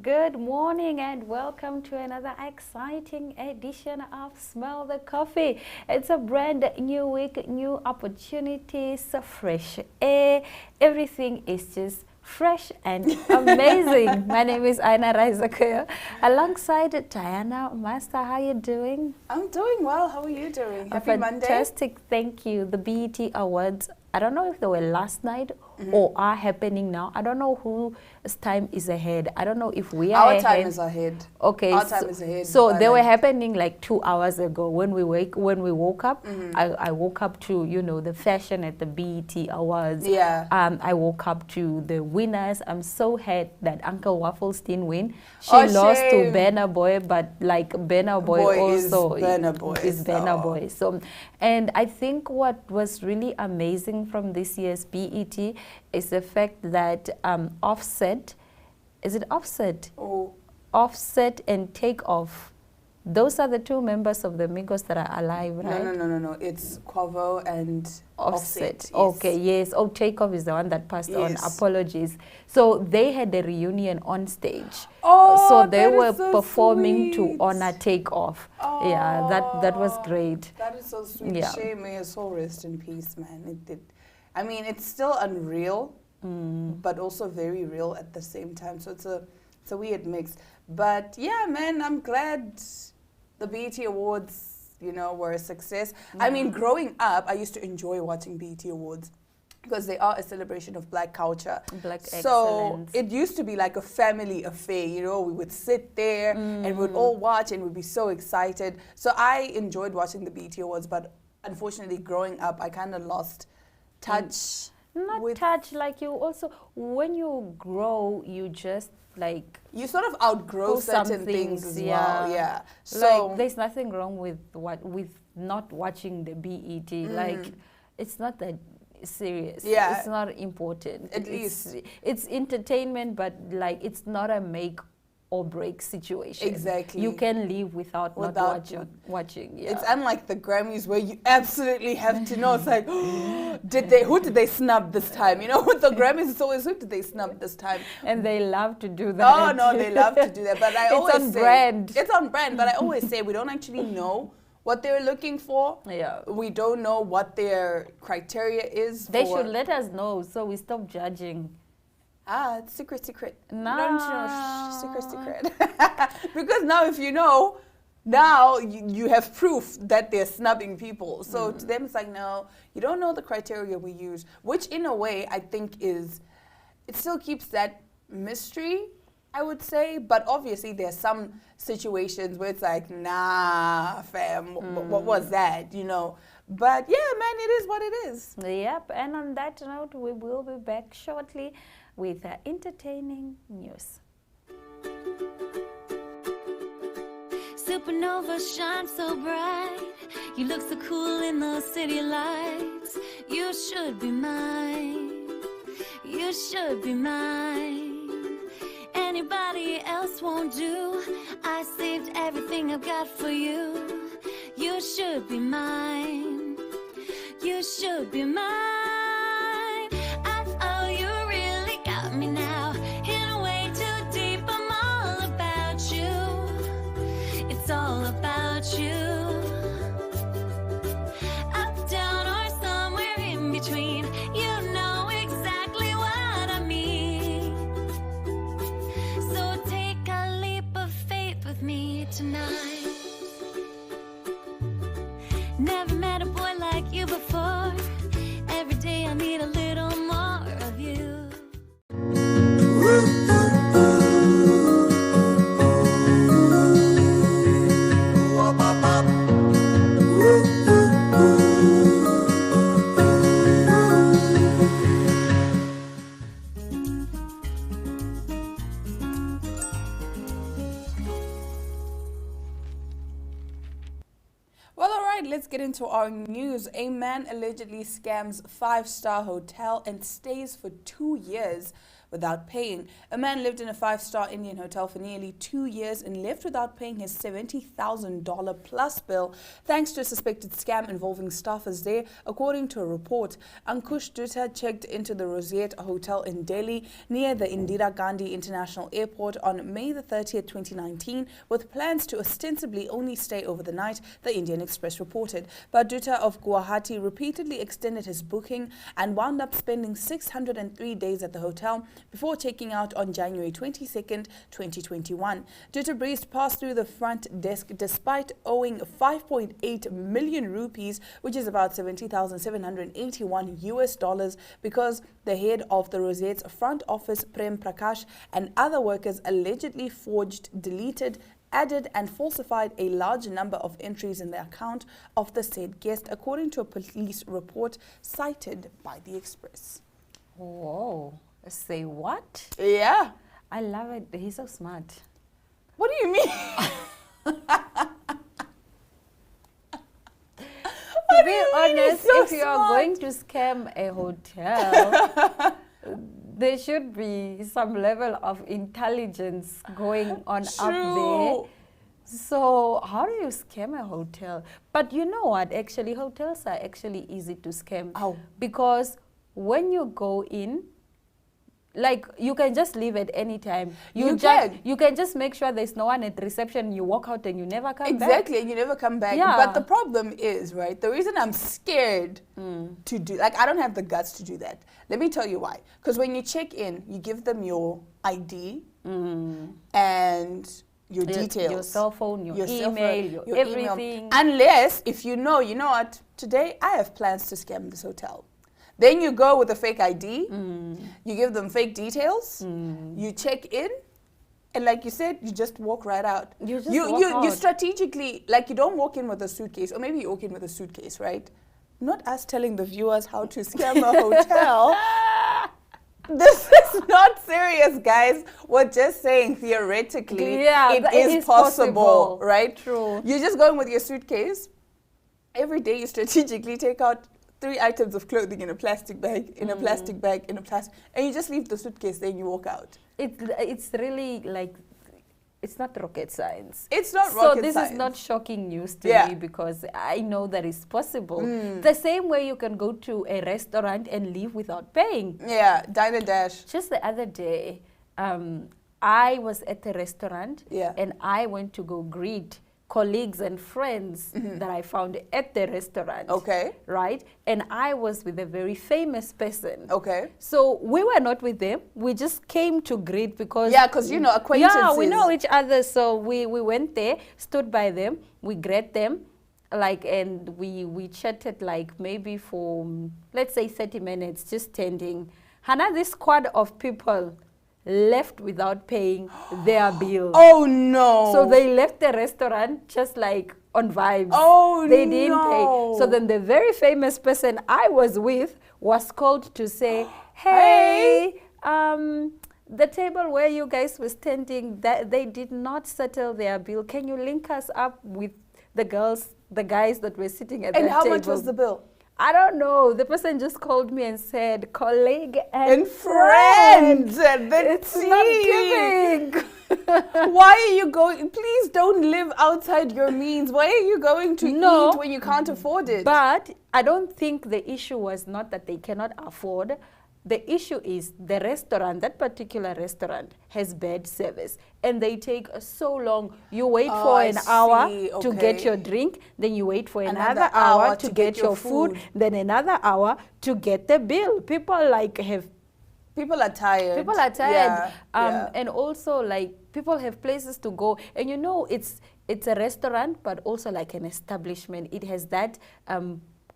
Good morning and welcome to another exciting edition of Smell the Coffee. It's a brand new week, new opportunities, fresh air. Everything is just fresh and amazing. My name is Aina Raizakaya alongside Diana Master. How are you doing? I'm doing well. How are you doing? Happy Monday. Fantastic. Thank you. The BET Awards, I don't know if they were last night or are happening now. I don't know whose time is ahead. I don't know if we are Our ahead. time is ahead. Okay. Our time is ahead. So they were happening like 2 hours ago when we woke up. I woke up to, the fashion at the BET Awards. Yeah. I woke up to the winners. I'm so happy that Uncle Waffles didn't win. She lost to Burna Boy, but like Burna Boy also is Burna Boy. Is Burna Boy. So, and I think what was really amazing from this year's BET is the fact that Offset, is it Offset? Oh. Offset and Takeoff. Those are the two members of the Migos that are alive, right? No. It's Quavo and Offset. Yes. Okay, yes. Oh, Takeoff is the one that passed on. Apologies. So they had a reunion on stage. Oh, so they were so performing sweet. to honor Takeoff. Oh, yeah, that was great. That is so sweet. Yeah. Shame, may his soul rest in peace, man. I mean, it's still unreal, but also very real at the same time. So it's a weird mix. But yeah, man, I'm glad the BET Awards, were a success. I mean, growing up, I used to enjoy watching BET Awards because they are a celebration of Black culture. Black so excellence. It used to be like a family affair, we would sit there and we'd all watch and we'd be so excited. So I enjoyed watching the BET Awards, but unfortunately, growing up, I kind of lost touch. Like you also, when you grow, you just like you sort of outgrow certain things as well. Yeah. So like there's nothing wrong with not watching the BET. Like it's not that serious. Yeah. It's not important. At least it's entertainment, but like it's not a make or break situation. Exactly. You can live without not watching. Yeah. It's unlike the Grammys where you absolutely have to know. It's like, who did they snub this time? With the Grammys, it's always who did they snub this time? And they love to do that. Oh no, they love to do that. But I always on brand. It's on brand. But I always say we don't actually know what they're looking for. Yeah. We don't know what their criteria is. They should let us know so we stop judging. It's secret. No. Don't know, secret. Because now if you know, now you have proof that they're snubbing people. So to them it's like, no, you don't know the criteria we use, which in a way I think it still keeps that mystery, I would say. But obviously there's some situations where it's like, nah, fam, what was that, But yeah, man, it is what it is. Yep, and on that note, we will be back shortly with entertaining news. Supernova shine so bright. You look so cool in those city lights. You should be mine. You should be mine. Anybody else won't do. I saved everything I've got for you. You should be mine. You should be mine. You really got me now. In a way too deep, I'm all about you. It's all about you. Up, down, or somewhere in between. You know exactly what I mean. So take a leap of faith with me tonight. Never met a boy like you before. Every day I need a little more of you. Well, all right, let's get into our news. A man allegedly scams 5-star hotel and stays for 2 years without paying. A man lived in a 5-star Indian hotel for nearly 2 years and left without paying his $70,000 plus bill thanks to a suspected scam involving staffers there, according to a report. Ankush Dutta checked into the Roseate Hotel in Delhi near the Indira Gandhi International Airport on May the 30th, 2019, with plans to ostensibly only stay over the night, the Indian Express reported. But Dutta of Guwahati repeatedly extended his booking and wound up spending 603 days at the hotel before checking out on January 22nd, 2021. Dutta breezed past through the front desk despite owing 5.8 million rupees, which is about $70,781 because the head of the Roseate's front office, Prem Prakash, and other workers allegedly forged, deleted, added and falsified a large number of entries in the account of the said guest, according to a police report cited by the Express. Whoa. Say what? Yeah. I love it. He's so smart. What do you mean? To be honest, so if you are smart? going to scam a hotel, there should be some level of intelligence going on up there. So how do you scam a hotel? But you know what? Actually, hotels are actually easy to scam. How? Because when you go in, like, you can just leave at any time. You can just make sure there's no one at reception. You walk out and you never come back. Exactly, and you never come back. Yeah. But the problem is, right, the reason I'm scared to do, like, I don't have the guts to do that. Let me tell you why. Because when you check in, you give them your ID and your details. Your cell phone, your cell email, phone, your everything. Email. Unless, if you know what, today I have plans to scam this hotel. Then you go with a fake ID, you give them fake details, you check in, and like you said, you just walk right out. You just walk out. You strategically, like, you don't walk in with a suitcase, or maybe you walk in with a suitcase, right? Not us telling the viewers how to scam a hotel. This is not serious, guys. We're just saying theoretically it is possible, right? True. You're just going with your suitcase. Every day you strategically take out 3 items of clothing in a plastic bag, in a plastic bag, in a plastic, and you just leave the suitcase there and you walk out. It's really like, it's not rocket science. It's not rocket science. So this is not shocking news to me because I know that it's possible. The same way you can go to a restaurant and leave without paying. Yeah, dine and dash. Just the other day, I was at a restaurant and I went to go greet colleagues and friends that I found at the restaurant. Okay. Right? And I was with a very famous person. Okay. So we were not with them. We just came to greet because... Yeah, because, you know, acquaintances. Yeah, we know each other. So we went there, stood by them, we greeted them, like, and we chatted like maybe for, let's say 30 minutes, just standing. Hannah, this squad of people left without paying their bill. Oh no. So they left the restaurant just like on vibes. Oh no. They didn't pay. So then the very famous person I was with was called to say, hey, the table where you guys were standing, that they did not settle their bill. Can you link us up with the guys that were sitting at the table? And how much was the bill? I don't know. The person just called me and said, colleague and friend. It's not giving. Why are you going? Please don't live outside your means. Why are you going to eat when you can't afford it? But I don't think the issue was not that they cannot afford. The issue is the restaurant, that particular restaurant, has bad service. And they take so long. You wait for an hour to get your drink, then you wait for another hour to get your food, then another hour to get the bill. People are tired. People are tired. And also, like, people have places to go. And you know, it's a restaurant, but also like an establishment. It has that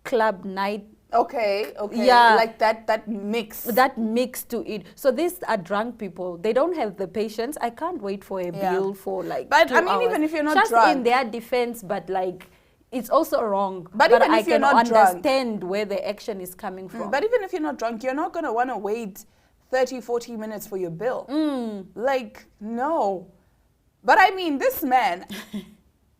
club night. Okay. Yeah. Like that mix. That mix to it. So these are drunk people. They don't have the patience. I can't wait for a bill for like 2 hours. Even if you're not just drunk. in their defense, but like, it's also wrong. But even if you're not drunk. I can understand where the action is coming from. But even if you're not drunk, you're not going to want to wait 30, 40 minutes for your bill. Like, no. But I mean, this man,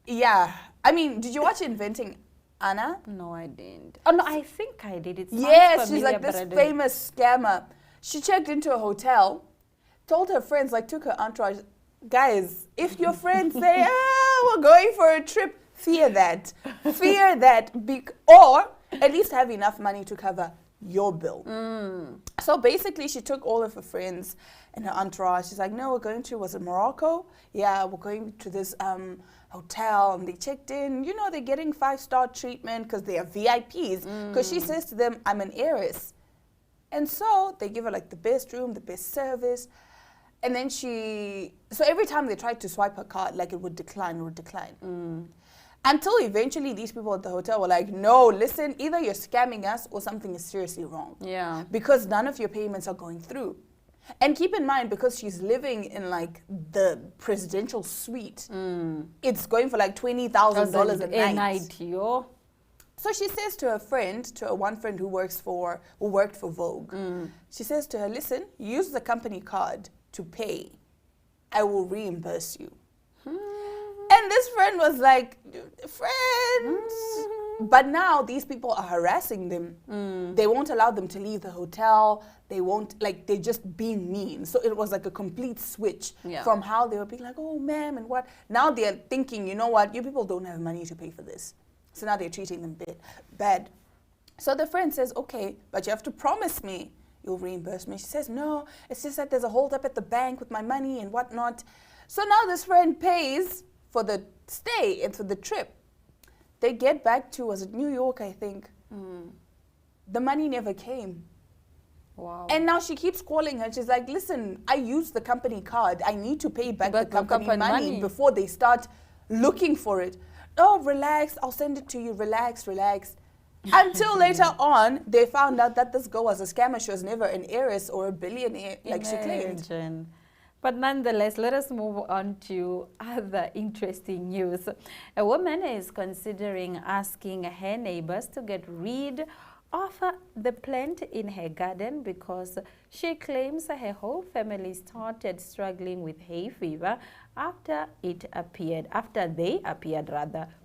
I mean, did you watch Inventing Anna? No, I didn't. Oh, no, I think I did. It Yes, sounds she's familiar, like this but famous scammer. She checked into a hotel, told her friends, like took her entourage, guys, if your friends say, we're going for a trip, fear that. Fear that. Or at least have enough money to cover your bill. So basically, she took all of her friends and her entourage. She's like, no, we're going to, was it Morocco? Yeah, we're going to this hotel. And they checked in. You know, they're getting 5-star treatment because they are VIPs. Because she says to them, I'm an heiress. And so they give her like the best room, the best service. And then so every time they tried to swipe her card, like it would decline. Until eventually these people at the hotel were like, no, listen, either you're scamming us or something is seriously wrong. Yeah. Because none of your payments are going through. And keep in mind, because she's living in like the presidential suite, it's going for like $20,000 a night. Yo. So she says to her friend, one friend who worked for Vogue, she says to her, listen, use the company card to pay. I will reimburse you. And this friend was like, friend. But now these people are harassing them. They won't allow them to leave the hotel. They won't, like, they're just being mean. So it was like a complete switch from how they were being like, oh, ma'am, and what. Now they're thinking, you know what, you people don't have money to pay for this. So now they're treating them bad. So the friend says, okay, but you have to promise me you'll reimburse me. She says, no, it's just that there's a hold up at the bank with my money and whatnot. So now this friend pays for the stay and for the trip. They get back to, was it New York, I think? The money never came. Wow. And now she keeps calling her. She's like, listen, I used the company card. I need to pay back the company money before they start looking for it. Oh, relax. I'll send it to you. Relax. Until later on, they found out that this girl was a scammer. She was never an heiress or a billionaire like she claimed. But nonetheless, let us move on to other interesting news. A woman is considering asking her neighbors to get rid of the plant in her garden because she claims her whole family started struggling with hay fever after they appeared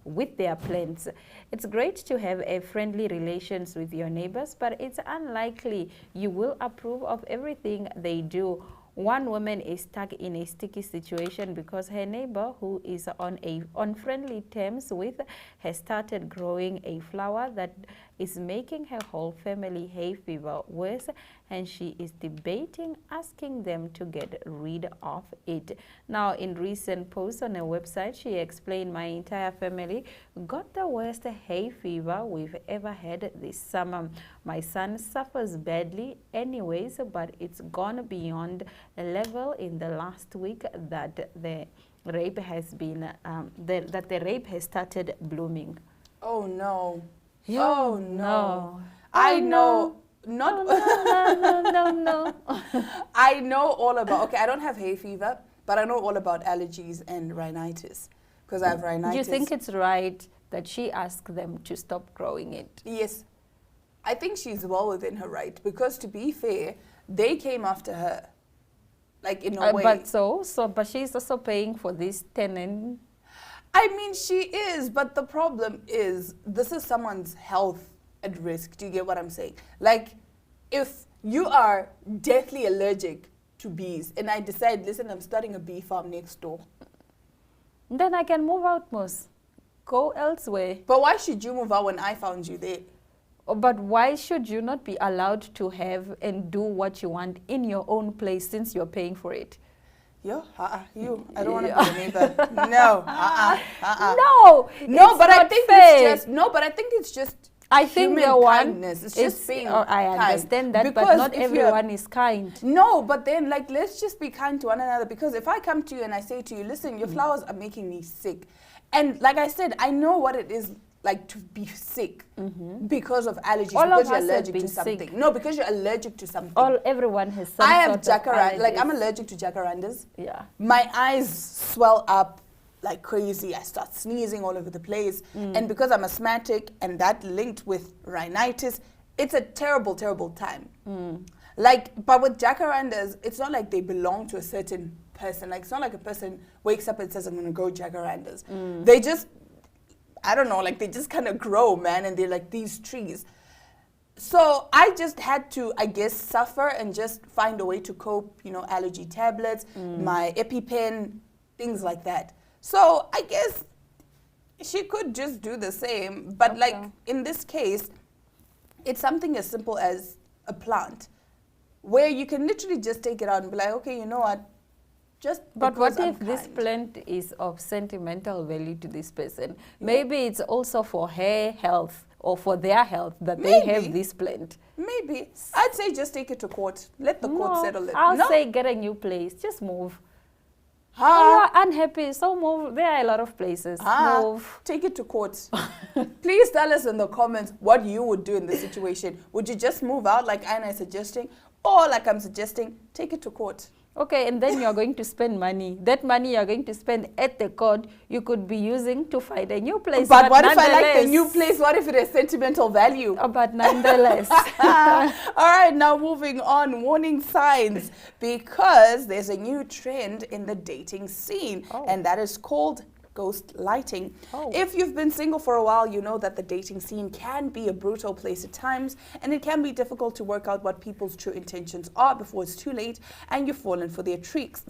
with their plants. It's great to have a friendly relations with your neighbors, but it's unlikely you will approve of everything they do. One woman is stuck in a sticky situation because her neighbor, who is on friendly terms with, has started growing a flower that is making her whole family hay fever worse, and she is debating asking them to get rid of it. Now, in recent posts on her website, she explained, my entire family got the worst hay fever we've ever had this summer. My son suffers badly anyways, but it's gone beyond a level in the last week that the rape has been, that the rape has started blooming. Oh no. Oh no. I know. No. I know all about, okay, I don't have hay fever, but I know all about allergies and rhinitis because I have rhinitis. Do you think it's right that she asked them to stop growing it? Yes. I think she's well within her right because, to be fair, they came after her, like, in a way. But she's also paying for this tenant. I mean, she is, but the problem is this is someone's health at risk. Do you get what I'm saying? Like, if you are deathly allergic to bees and I decide, listen, I'm starting a bee farm next door. Then I can move out, Mos. Go elsewhere. But why should you move out when I found you there? But why should you not be allowed to have and do what you want in your own place since you're paying for it? I don't want to be a neighbor. No, No, but I think fair. it's just I think human the one kindness. It's just being I understand kind. that, Because but not everyone is kind. No, but then, like, let's just be kind to one another, because if I come to you and I say to you, listen, your flowers are making me sick, and like I said, I know what it is like to be sick because of allergies, because you're allergic to something. Sick. No, because you're allergic to something. Everyone has some I have sort of jacaranda, like I'm allergic to jacarandas. Yeah. My eyes swell up like crazy. I start sneezing all over the place. And because I'm asthmatic and that linked with rhinitis, it's a terrible, terrible time. Like, but with jacarandas, it's not like they belong to a certain person. Like, it's not like a person wakes up and says, I'm going to grow jacarandas. They just, I don't know, like they just kind of grow, man, and they're like these trees. So I just had to, I guess, suffer and just find a way to cope, allergy tablets, my EpiPen, things like that. So I guess she could just do the same. But like in this case, it's something as simple as a plant where you can literally just take it out and be like, okay, you know what? But what if this plant is of sentimental value to this person? Maybe it's also for her health or for their health that they have this plant. Maybe. I'd say just take it to court. Let the court settle it. I'll say get a new place. Just move. You Ah, are unhappy, so move. There are a lot of places. Move. take it to court. Please tell us in the comments what you would do in this situation. Would you just move out like Anna is suggesting? Or like I'm suggesting, take it to court. Okay, and then you're going to spend money. That money you're going to spend at the court, you could be using to find a new place. But what if I like the new place? What if it has sentimental value? But nonetheless. All right, now moving on. Warning signs, because there's a new trend in the dating scene, and that is called ghost lighting. If you've been single for a while, you know that the dating scene can be a brutal place at times, and it can be difficult to work out what people's true intentions are before it's too late and you've fallen for their tricks.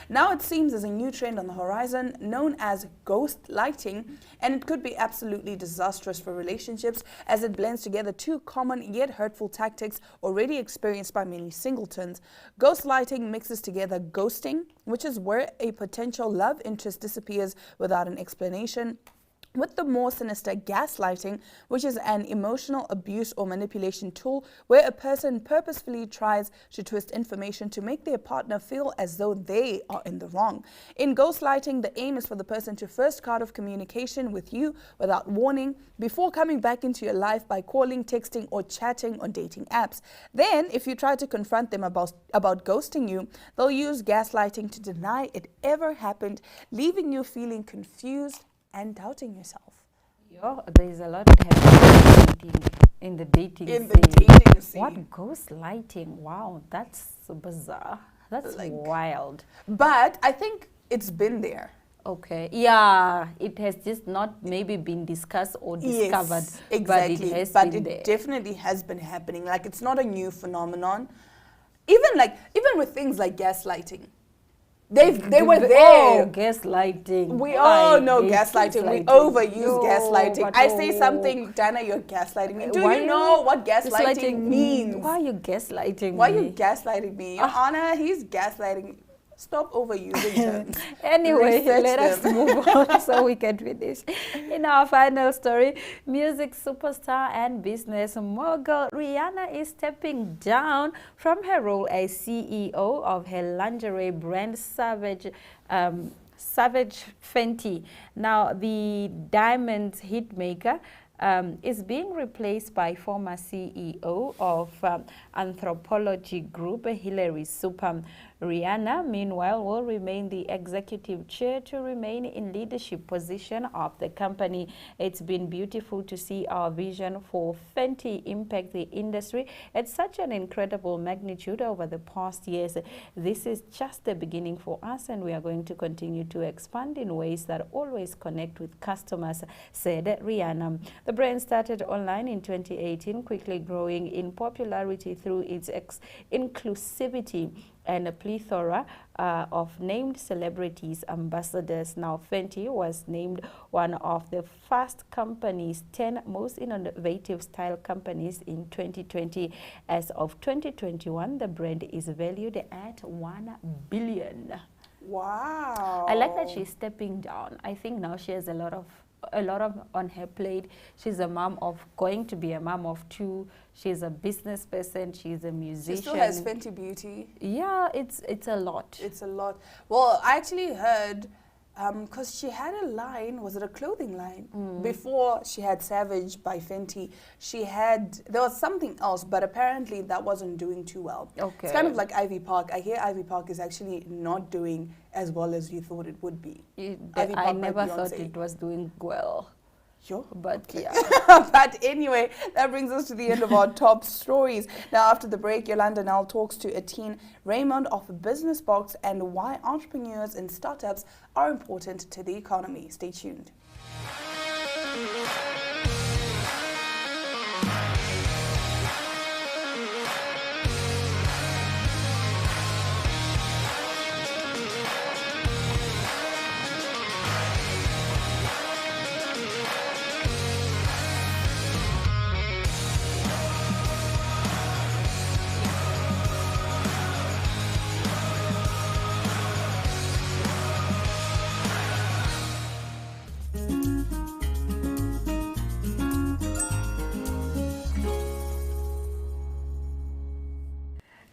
Now it seems there's a new trend on the horizon known as ghost lighting, and it could be absolutely disastrous for relationships as it blends together two common yet hurtful tactics already experienced by many singletons. Ghost lighting mixes together ghosting, which is where a potential love interest disappears without an explanation, with the more sinister gaslighting, which is an emotional abuse or manipulation tool where a person purposefully tries to twist information to make their partner feel as though they are in the wrong. In gaslighting, the aim is for the person to first cut off communication with you without warning before coming back into your life by calling, texting, or chatting on dating apps. Then, if you try to confront them about ghosting you, they'll use gaslighting to deny it ever happened, leaving you feeling confused and doubting yourself. There's a lot happening in the dating scene. What gaslighting? Wow, that's so bizarre. That's wild. But I think it's been there. Okay. Yeah, it has just not maybe been discussed or discovered. Yes, exactly. But it has been there. Definitely has been happening. Like, it's not a new phenomenon. Even with things like gaslighting. They were there. Oh, gaslighting. We all know gaslighting. We overuse gaslighting. I say something, Dana, you're gaslighting me. Do you know what gaslighting means? Why are you gaslighting me? Why are you gaslighting me? Your Honor, he's gaslighting. Stop overusing terms. Anyway, let us move on so we can finish. In our final story, music superstar and business mogul Rihanna is stepping down from her role as CEO of her lingerie brand Savage Fenty. Now, the diamond hitmaker is being replaced by former CEO of Anthropology Group, Hilary Supam. Rihanna, meanwhile, will remain the executive chair to remain in leadership position of the company. It's been beautiful to see our vision for Fenty impact the industry at such an incredible magnitude over the past years. This is just the beginning for us, and we are going to continue to expand in ways that always connect with customers, said Rihanna. The brand started online in 2018, quickly growing in popularity through its inclusivity and a plethora of named celebrities ambassadors. Now, Fenty was named one of the Fast Company's 10 most innovative style companies in 2020. As of 2021, the brand is valued at $1 billion. Wow. I like that she's stepping down. I think now she has a lot of on her plate. She's going to be a mom of two. She's a business person. She's a musician. She still has Fenty Beauty. Yeah, it's a lot. It's a lot. Well, I actually heard, because she had a line, was it a clothing line? Before she had Savage by Fenty, there was something else, but apparently that wasn't doing too well. Okay. It's kind of like Ivy Park. I hear Ivy Park is actually not doing as well as you thought it would be. I never thought it was doing well. Sure. But yeah. But anyway, that brings us to the end of our top stories. Now, after the break, Yolanda now talks to Etienne Raymond of Business Box and why entrepreneurs and startups are important to the economy. Stay tuned.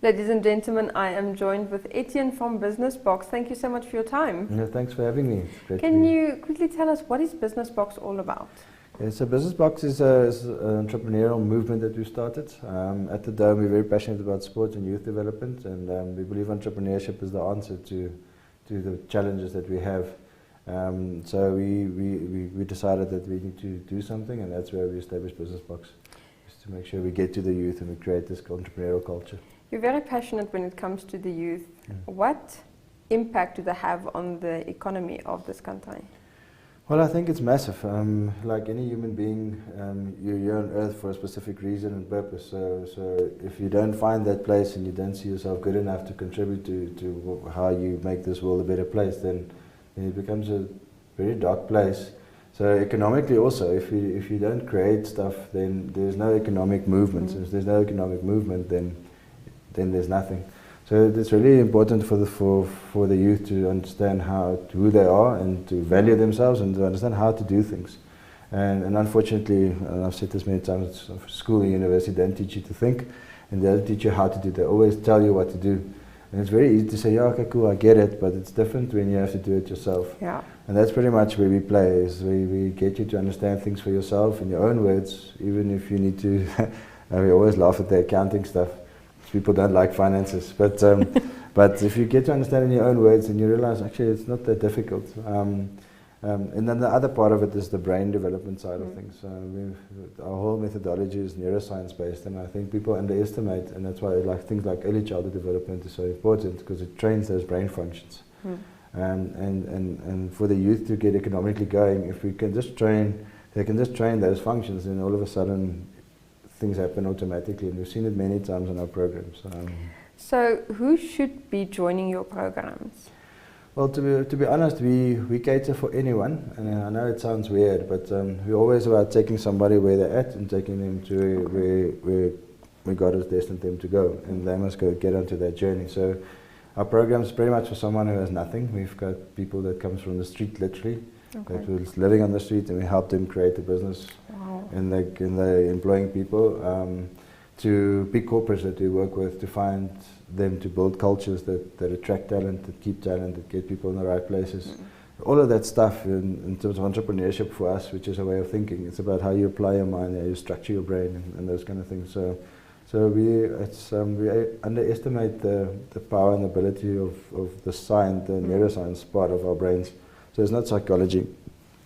Ladies and gentlemen, I am joined with Etienne from Business Box. Thank you so much for your time. Yeah, thanks for having me. It's great Can you quickly tell us what is Business Box all about? Yeah, so Business Box is an entrepreneurial movement that we started. At the Dome, we're very passionate about sport and youth development, and we believe entrepreneurship is the answer to the challenges that we have. So we decided that we need to do something, and that's where we established Business Box, is to make sure we get to the youth and we create this entrepreneurial culture. You're very passionate when it comes to the youth. What impact do they have on the economy of this country? Well, I think it's massive. Like any human being, you're here on earth for a specific reason and purpose. So if you don't find that place and you don't see yourself good enough to contribute to how you make this world a better place, then it becomes a very dark place. So economically also, if you don't create stuff, then there's no economic movement. So if there's no economic movement, then there's nothing. So it's really important for the youth to understand who they are and to value themselves and to understand how to do things. And unfortunately, and I've said this many times, school and university don't teach you to think, and they don't teach you how to do. They always tell you what to do. And it's very easy to say, yeah, okay, cool, I get it, but it's different when you have to do it yourself. Yeah. And that's pretty much where we play, is we get you to understand things for yourself in your own words, even if you need to. We always laugh at the accounting stuff. People don't like finances, but if you get to understand in your own words, and you realize actually it's not that difficult. And then the other part of it is the brain development side of things. Our whole methodology is neuroscience based, and I think people underestimate, and that's why things like early childhood development is so important, because it trains those brain functions. And for the youth to get economically going, if we can just train, they can just train those functions, and all of a sudden things happen automatically, and we've seen it many times in our programs. So who should be joining your programs? Well, to be honest, we cater for anyone, and I know it sounds weird, but we're always about taking somebody where they're at and taking them to where God has destined them to go, and they must get onto that journey. So our program is pretty much for someone who has nothing. We've got people that comes from the street, literally, that was living on the street, and we help them create a business. Wow. And they're employing people, to big corporates that we work with, to find them to build cultures that attract talent, that keep talent, that get people in the right places. All of that stuff in terms of entrepreneurship for us, which is a way of thinking. It's about how you apply your mind, how you structure your brain, and those kind of things. So we underestimate the power and ability of the science, the neuroscience part of our brains. So it's not psychology,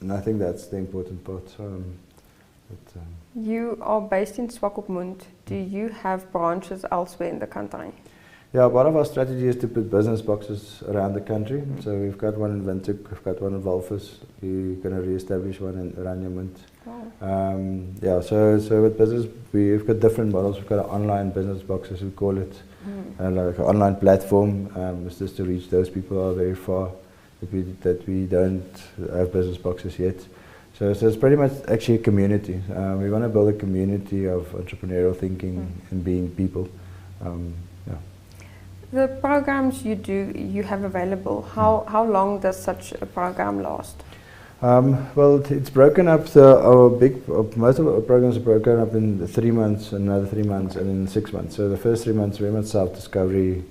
and I think that's the important part. You are based in Swakopmund. Do you have branches elsewhere in the country? Yeah, part of our strategy is to put business boxes around the country. So we've got one in Windhoek, we've got one in Walvis. We're going to re-establish one in Oranjemund. Wow. So with business, we've got different models. We've got an online business box, as we call it, like an online platform. It's just to reach those people who are very far, that we don't have business boxes yet. So it's pretty much actually a community. We want to build a community of entrepreneurial thinking and being people. The programs you have available, how long does such a program last? Well, it's broken up. Most of our programs are broken up in 3 months, another 3 months, and in 6 months. So the first 3 months very much self-discovery,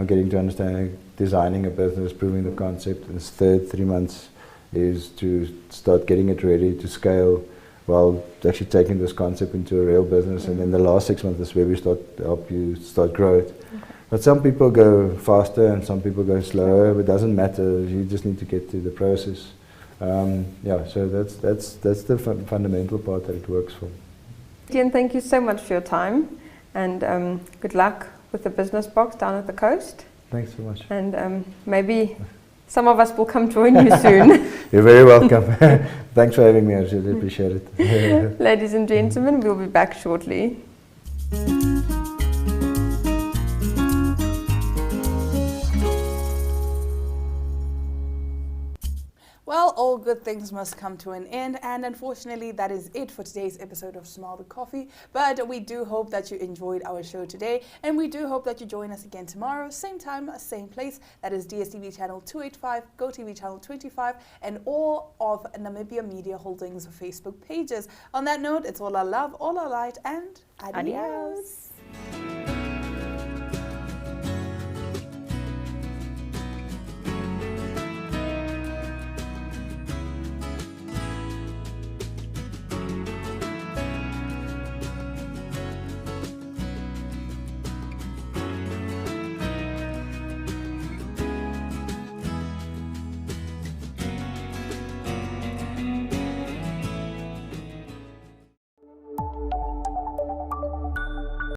getting to understand, designing a business, proving the concept. And the third 3 months is to start getting it ready to scale, while actually taking this concept into a real business. And then the last 6 months is where we help you start grow it. But some people go faster and some people go slower, but it doesn't matter. You just need to get to the process. So that's the fundamental part that it works for. Etienne, thank you so much for your time, and good luck with the business box down at the coast. Thanks so much. And maybe some of us will come join you soon. You're very welcome. Thanks for having me. I really appreciate it. Ladies and gentlemen, we'll be back shortly. Well, all good things must come to an end, and unfortunately that is it for today's episode of Smell the Coffee. But we do hope that you enjoyed our show today, and we do hope that you join us again tomorrow, same time, same place. That is DSTV channel 285, GoTV channel 25, and all of Namibia Media Holdings Facebook pages. On that note, it's all our love, all our light, and adios.